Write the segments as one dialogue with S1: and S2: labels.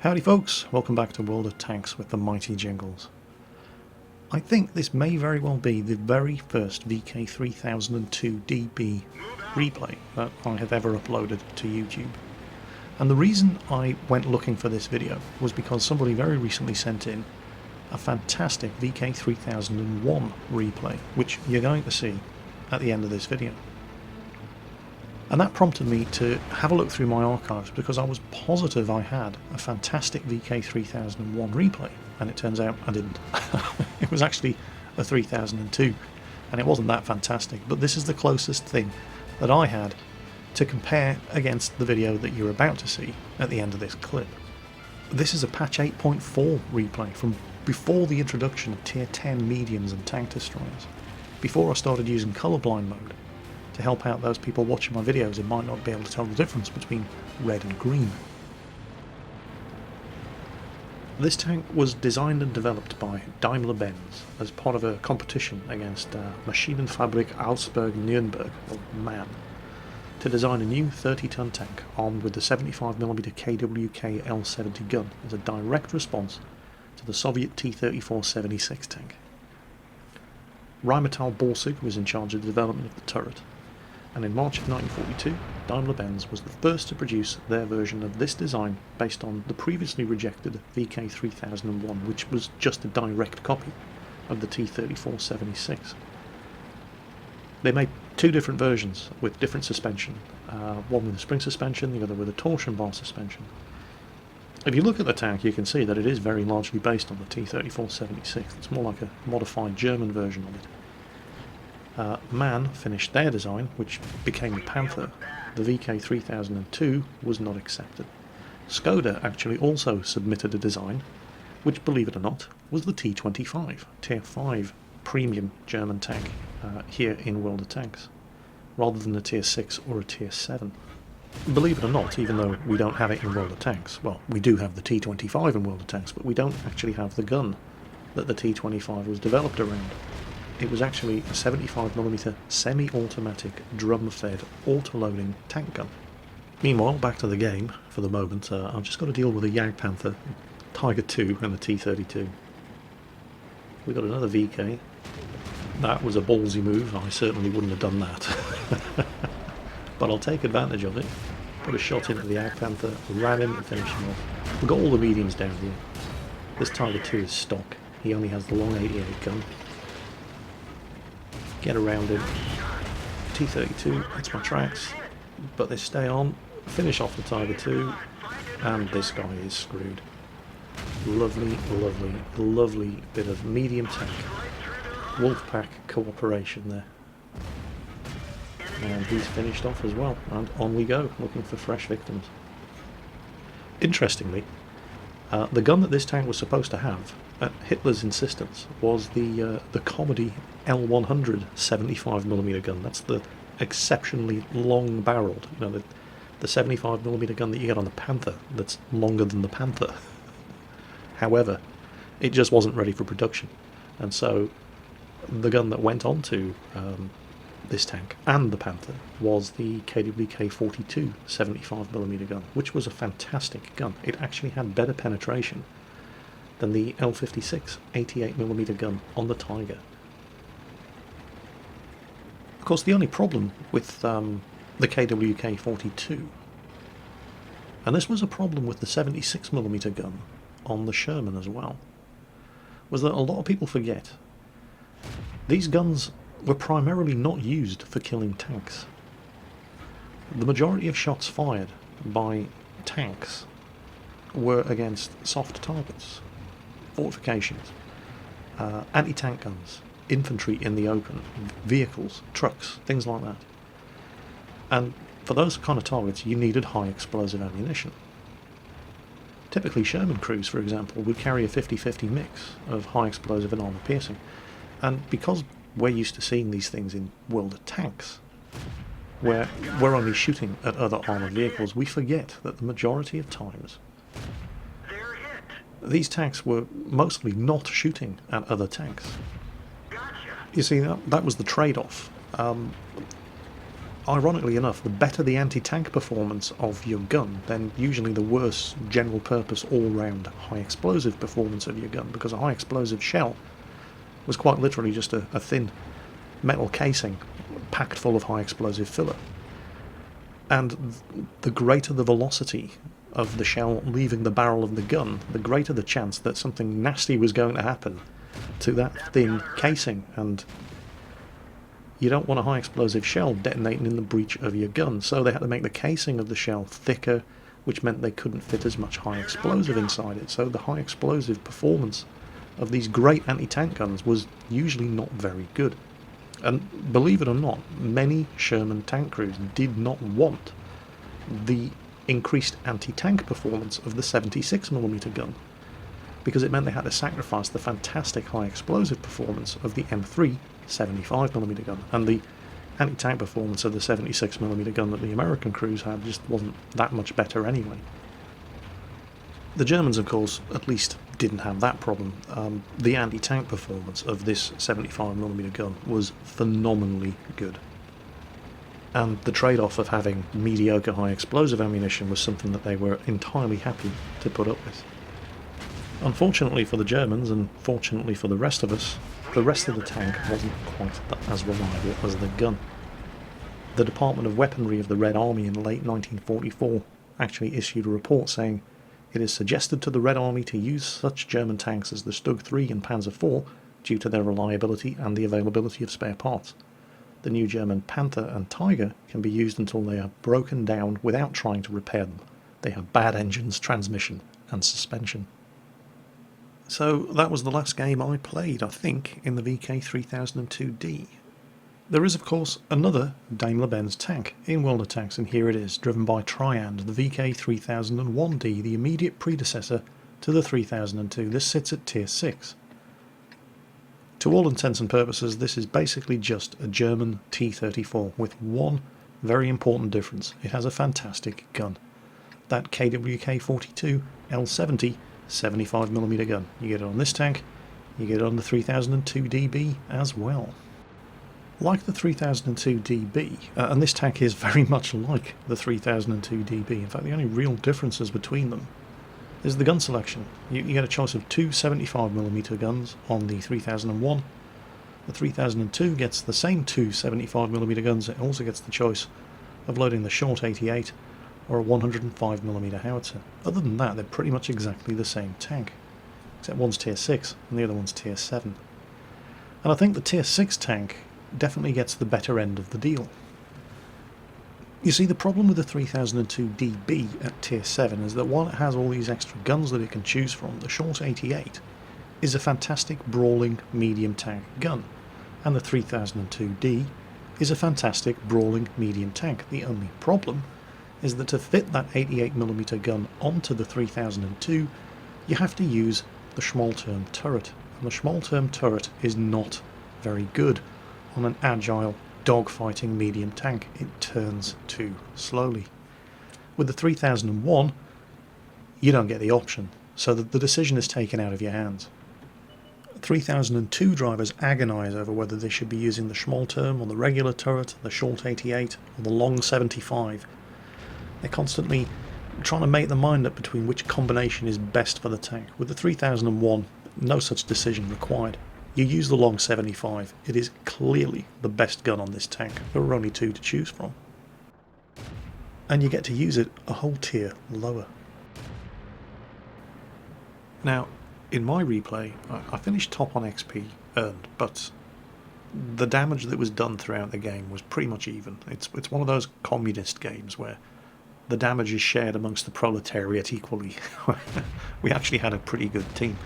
S1: Howdy folks, welcome back to World of Tanks with the mighty Jingles. I think this may very well be the very first VK3002 DB replay that I have ever uploaded to YouTube. And the reason I went looking for this video was because somebody very recently sent in a fantastic VK3001 replay, which you're going to see at the end of this video. And that prompted me to have a look through my archives because I was positive I had a fantastic VK3001 replay, and it turns out I didn't. It was actually a 3002, and it wasn't that fantastic, but this is the closest thing that I had to compare against the video that you're about to see at the end of this clip. This is a patch 8.4 replay from before the introduction of tier 10 mediums and tank destroyers, before I started using colorblind mode to help out those people watching my videos who might not be able to tell the difference between red and green. This tank was designed and developed by Daimler-Benz as part of a competition against Maschinenfabrik Augsburg-Nürnberg, or MAN, to design a new 30-ton tank armed with the 75mm KWK L70 gun as a direct response to the Soviet T-34-76 tank. Rheinmetall Borsig was in charge of the development of the turret, and in March of 1942, Daimler-Benz was the first to produce their version of this design based on the previously rejected VK3001, which was just a direct copy of the T-34-76. They made two different versions with different suspension, one with a spring suspension, the other with a torsion bar suspension. If you look at the tank, you can see that it is very largely based on the T-34-76. It's more like a modified German version of it. MAN finished their design, which became the Panther. The VK3002 was not accepted. Skoda actually also submitted a design, which, believe it or not, was the T-25, Tier 5 premium German tank here in World of Tanks, rather than a Tier 6 or a Tier 7. Believe it or not, even though we don't have it in World of Tanks, well, we do have the T-25 in World of Tanks, but we don't actually have the gun that the T-25 was developed around. It was actually a 75mm semi-automatic drum-fed auto-loading tank gun. Meanwhile, back to the game for the moment. I've just got to deal with a MAN Panther, Tiger II and the T-32. We've got another VK. That was a ballsy move. I certainly wouldn't have done that. But I'll take advantage of it. Put a shot into the MAN Panther, ram him and finish him off. We've got all the mediums down here. This Tiger II is stock. He only has the long 88 gun. Get around him. T-32, that's my tracks. But they stay on. Finish off the Tiger II. And this guy is screwed. Lovely, lovely, lovely bit of medium tank Wolfpack cooperation there. And he's finished off as well. And on we go, looking for fresh victims. Interestingly, the gun that this tank was supposed to have, at Hitler's insistence, was the comedy L100 75mm gun. That's the exceptionally long-barreled, you know, the 75mm gun that you get on the Panther that's longer than the Panther. However, it just wasn't ready for production, and so the gun that went on to this tank and the Panther was the KWK42 75mm gun, which was a fantastic gun. It actually had better penetration than the L56 88mm gun on the Tiger. Of course, the only problem with the KWK42, and this was a problem with the 76mm gun on the Sherman as well, was that a lot of people forget these guns were primarily not used for killing tanks. The majority of shots fired by tanks were against soft targets, fortifications, anti-tank guns, infantry in the open, vehicles, trucks, things like that. And for those kind of targets you needed high explosive ammunition. Typically Sherman crews, for example, would carry a 50-50 mix of high explosive and armour piercing. And because we're used to seeing these things in World of Tanks, where we're only shooting at other armoured vehicles, we forget that the majority of times these tanks were mostly not shooting at other tanks. You see, that was the trade-off. ironically enough, the better the anti-tank performance of your gun, then usually the worse general purpose all-round high explosive performance of your gun, because a high explosive shell was quite literally just a thin metal casing packed full of high explosive filler. And the greater the velocity of the shell leaving the barrel of the gun, the greater the chance that something nasty was going to happen to that thin casing, and you don't want a high explosive shell detonating in the breech of your gun, so they had to make the casing of the shell thicker, which meant they couldn't fit as much high explosive inside it. So the high explosive performance of these great anti-tank guns was usually not very good. And believe it or not, many Sherman tank crews did not want the increased anti-tank performance of the 76mm gun, because it meant they had to sacrifice the fantastic high explosive performance of the M3 75mm gun, and the anti-tank performance of the 76mm gun that the American crews had just wasn't that much better anyway. The Germans, of course, at least didn't have that problem. The anti-tank performance of this 75mm gun was phenomenally good, and the trade-off of having mediocre high explosive ammunition was something that they were entirely happy to put up with. Unfortunately for the Germans, and fortunately for the rest of us, the rest of the tank wasn't quite as reliable as the gun. The Department of Weaponry of the Red Army in late 1944 actually issued a report saying, "It is suggested to the Red Army to use such German tanks as the Stug 3 and Panzer IV due to their reliability and the availability of spare parts. The new German Panther and Tiger can be used until they are broken down without trying to repair them. They have bad engines, transmission and suspension." So that was the last game I played, I think, in the VK3002D. There is, of course, another Daimler-Benz tank in World of Tanks, and here it is, driven by Triand, the VK3001D, the immediate predecessor to the 3002. This sits at Tier 6. To all intents and purposes, this is basically just a German T-34, with one very important difference. It has a fantastic gun. That KWK-42 L70 75mm gun. You get it on this tank, you get it on the 3002DB as well. Like the 3002DB, and this tank is very much like the 3002DB. In fact, the only real differences between them is the gun selection. You get a choice of two 75mm guns on the 3001. The 3002 gets the same two 75mm guns. It also gets the choice of loading the short 88 or a 105mm howitzer. Other than that, they're pretty much exactly the same tank, except one's Tier 6 and the other one's Tier 7. And I think the Tier 6 tank definitely gets the better end of the deal. You see, the problem with the 3002DB at Tier 7 is that while it has all these extra guns that it can choose from, the short 88 is a fantastic brawling medium tank gun, and the 3002D is a fantastic brawling medium tank. The only problem is that to fit that 88mm gun onto the 3002, you have to use the Schmalturm turret, and the Schmalturm turret is not very good on an agile, dogfighting medium tank. It turns too slowly. With the 3001, you don't get the option, so that the decision is taken out of your hands. 3002 drivers agonise over whether they should be using the Schmalturm or the regular turret, the short 88 or the long 75. They're constantly trying to make their mind up between which combination is best for the tank. With the 3001, no such decision required. You use the long 75. It is clearly the best gun on this tank. There are only two to choose from. And you get to use it a whole tier lower. Now, in my replay, I finished top on XP earned, but the damage that was done throughout the game was pretty much even. It's one of those communist games where the damage is shared amongst the proletariat equally. We actually had a pretty good team.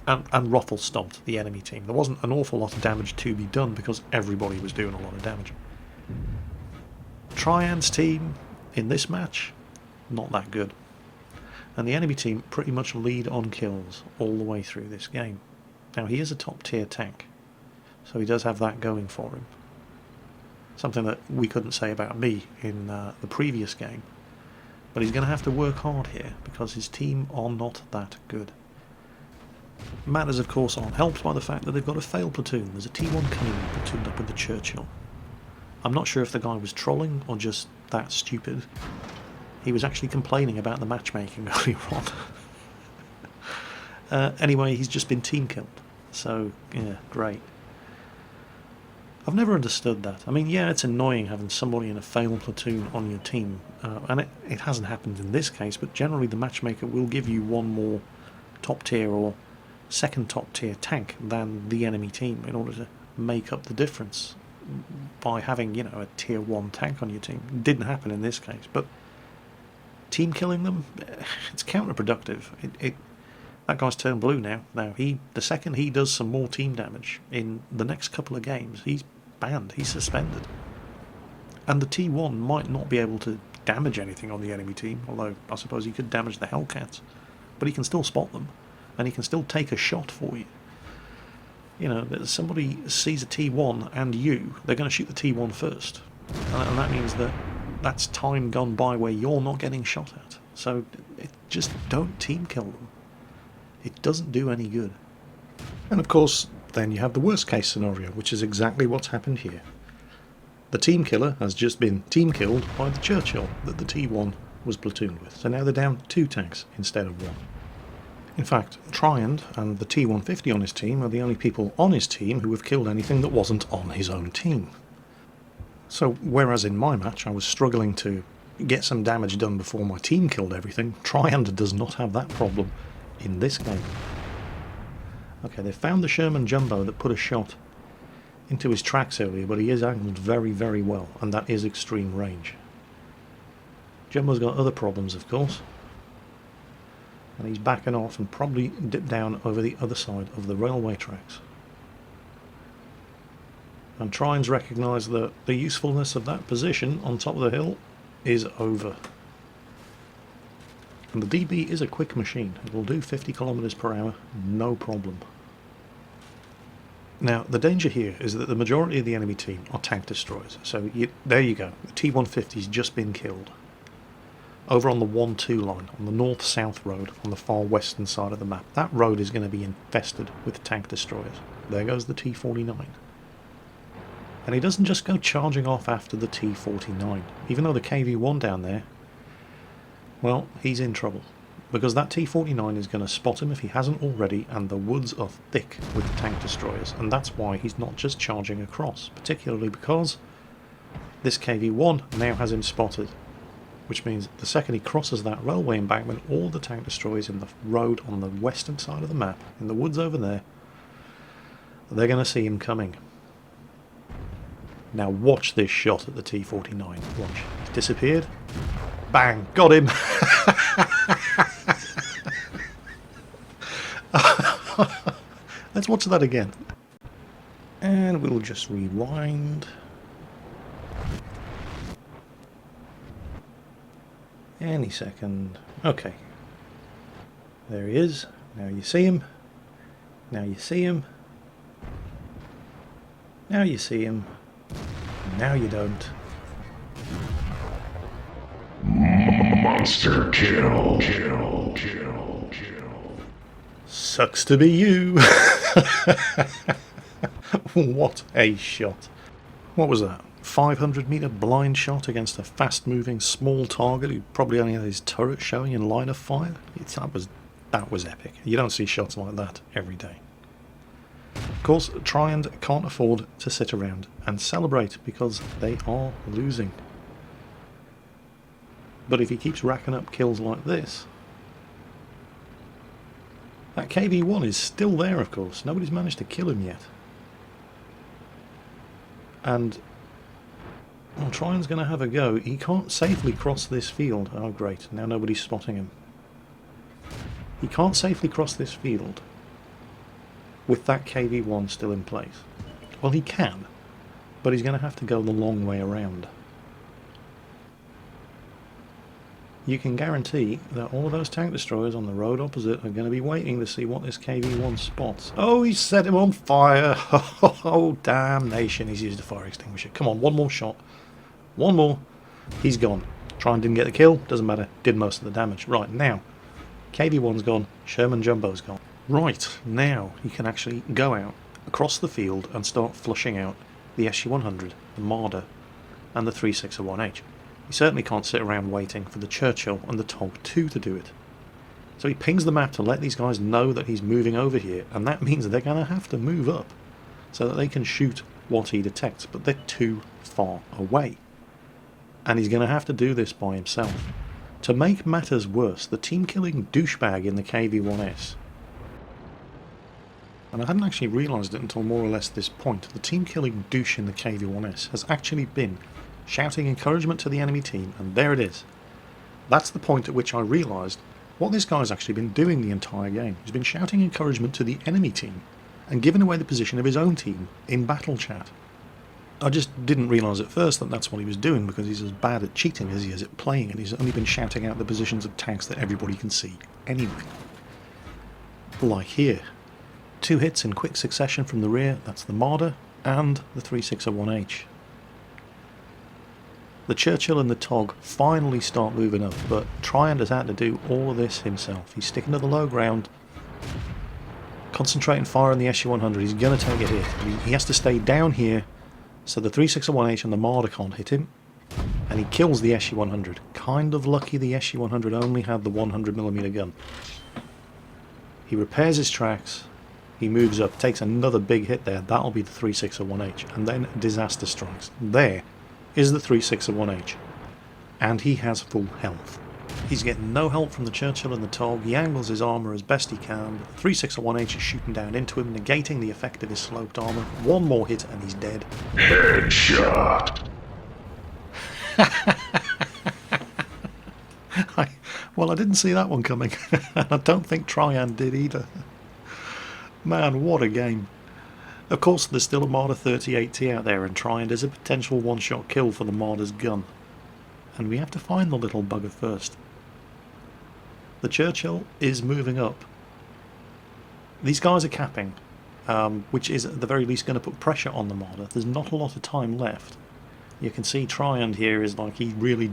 S1: And Rothel stomped the enemy team. There wasn't an awful lot of damage to be done because everybody was doing a lot of damage. Triand's team, in this match, not that good. And the enemy team pretty much lead on kills all the way through this game. Now, he is a top tier tank, so he does have that going for him. Something that we couldn't say about me in the previous game. But he's going to have to work hard here because his team are not that good. Matters, of course, aren't helped by the fact that they've got a failed platoon. There's a T1 Cunningham platooned up with the Churchill. I'm not sure if the guy was trolling or just that stupid. He was actually complaining about the matchmaking earlier on. Anyway, he's just been team killed. So, yeah, great. I've never understood that. I mean, yeah, it's annoying having somebody in a failed platoon on your team, and it hasn't happened in this case, but generally the matchmaker will give you one more top tier or second top tier tank than the enemy team in order to make up the difference by having, you know, a tier 1 tank on your team. It didn't happen in this case, but team killing them, it's counterproductive. That guy's turned blue now. The second he does some more team damage in the next couple of games, he's banned, he's suspended. And the T1 might not be able to damage anything on the enemy team, although I suppose he could damage the Hellcats, but he can still spot them, and he can still take a shot for you. You know, somebody sees a T1 and you, they're going to shoot the T1 first, and that means that that's time gone by where you're not getting shot at. So just don't team kill them. It doesn't do any good. And of course, then you have the worst case scenario, which is exactly what's happened here. The team killer has just been team killed by the Churchill that the T1 was platooned with. So now they're down 2 tanks instead of 1. In fact, Tryand and the T150 on his team are the only people on his team who have killed anything that wasn't on his own team. So whereas in my match I was struggling to get some damage done before my team killed everything, Tryand does not have that problem in this game. Okay, they found the Sherman Jumbo that put a shot into his tracks earlier, but he is angled very, very well, and that is extreme range. Jumbo's got other problems, of course, and he's backing off and probably dipped down over the other side of the railway tracks. And Tryand's recognised that the usefulness of that position on top of the hill is over. And the DB is a quick machine. It will do 50 kilometers per hour, no problem. Now, the danger here is that the majority of the enemy team are tank destroyers. So there you go. The T-150's just been killed. Over on the 1-2 line, on the north-south road, on the far western side of the map. That road is going to be infested with tank destroyers. There goes the T-49. And he doesn't just go charging off after the T-49. Even though the KV-1 down there, well, he's in trouble, because that T-49 is going to spot him if he hasn't already, and the woods are thick with tank destroyers, and that's why he's not just charging across, particularly because this KV-1 now has him spotted, which means the second he crosses that railway embankment, all the tank destroyers in the road on the western side of the map, in the woods over there, they're going to see him coming. Now watch this shot at the T-49. Watch. He's disappeared. Bang! Got him! Let's watch that again. And we'll just rewind. Any second. Okay. There he is. Now you see him. Now you see him. Now you see him. Now you don't.
S2: Monster kill.
S1: Sucks to be you. What a shot. What was that? 500-meter blind shot against a fast-moving small target who probably only had his turret showing in line of fire? That was epic. You don't see shots like that every day. Of course, Tryand can't afford to sit around and celebrate because they are losing. But if he keeps racking up kills like this, that KV-1 is still there, of course. Nobody's managed to kill him yet. And well, Tryand's going to have a go. He can't safely cross this field. Oh great, now nobody's spotting him. He can't safely cross this field with that KV-1 still in place. Well, he can, but he's going to have to go the long way around. You can guarantee that all of those tank destroyers on the road opposite are going to be waiting to see what this KV-1 spots. Oh, he's set him on fire! Oh, damnation, he's used a fire extinguisher. Come on, one more shot. One more. He's gone. Tryand didn't get the kill, doesn't matter, did most of the damage. Right, now, KV-1's gone, Sherman Jumbo's gone. Right, now he can actually go out across the field and start flushing out the SU-100, the Marder, and the 3601H. He certainly can't sit around waiting for the Churchill and the TOG 2 to do it. So he pings the map to let these guys know that he's moving over here, and that means they're going to have to move up so that they can shoot what he detects, but they're too far away. And he's going to have to do this by himself. To make matters worse, the team-killing douchebag in the KV-1S, and I hadn't actually realised it until more or less this point, the team-killing douche in the KV-1S has actually been shouting encouragement to the enemy team, and there it is. That's the point at which I realised what this guy's actually been doing the entire game. He's been shouting encouragement to the enemy team and giving away the position of his own team in battle chat. I just didn't realise at first that that's what he was doing, because he's as bad at cheating as he is at playing, and he's only been shouting out the positions of tanks that everybody can see anyway. Like here. 2 hits in quick succession from the rear, that's the Marder and the 3601H. The Churchill and the TOG finally start moving up, but Triand has had to do all of this himself. He's sticking to the low ground, concentrating fire on the SU-100. He's going to take a hit. He has to stay down here so the 3601H and the Marder can't hit him, and he kills the SU-100. Kind of lucky the SU-100 only had the 100mm gun. He repairs his tracks, he moves up, takes another big hit there. That'll be the 3601H, and then disaster strikes. There is the 3601H, and he has full health. He's getting no help from the Churchill and the TOG. He angles his armour as best he can. The 3601H is shooting down into him, negating the effect of his sloped armour. One more hit and he's dead.
S2: Headshot!
S1: Well, I didn't see that one coming. I don't think Triand did either. Man, what a game. Of course, there's still a Marder 3080 out there, and Triand is a potential one-shot kill for the Marder's gun. And we have to find the little bugger first. The Churchill is moving up. These guys are capping, which is at the very least going to put pressure on the Marder. There's not a lot of time left. You can see Triand here is like he really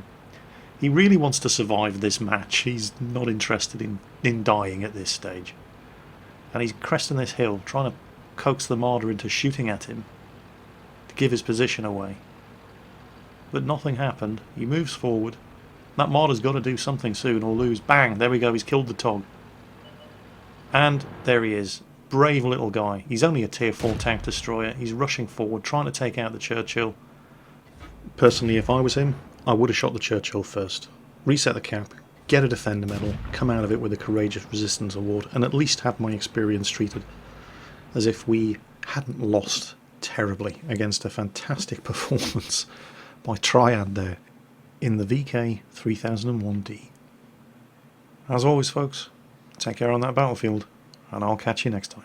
S1: wants to survive this match. He's not interested in dying at this stage. And he's cresting this hill, trying to coax the Marder into shooting at him to give his position away. But nothing happened. He moves forward. That Marder's got to do something soon or lose. Bang! There we go, he's killed the TOG. And there he is. Brave little guy. He's only a tier 4 tank destroyer. He's rushing forward, trying to take out the Churchill. Personally, if I was him, I would have shot the Churchill first. Reset the cap, get a Defender medal, come out of it with a Courageous Resistance award, and at least have my experience treated as if we hadn't lost terribly against a fantastic performance by Triand there in the VK3001D. As always, folks, take care on that battlefield, and I'll catch you next time.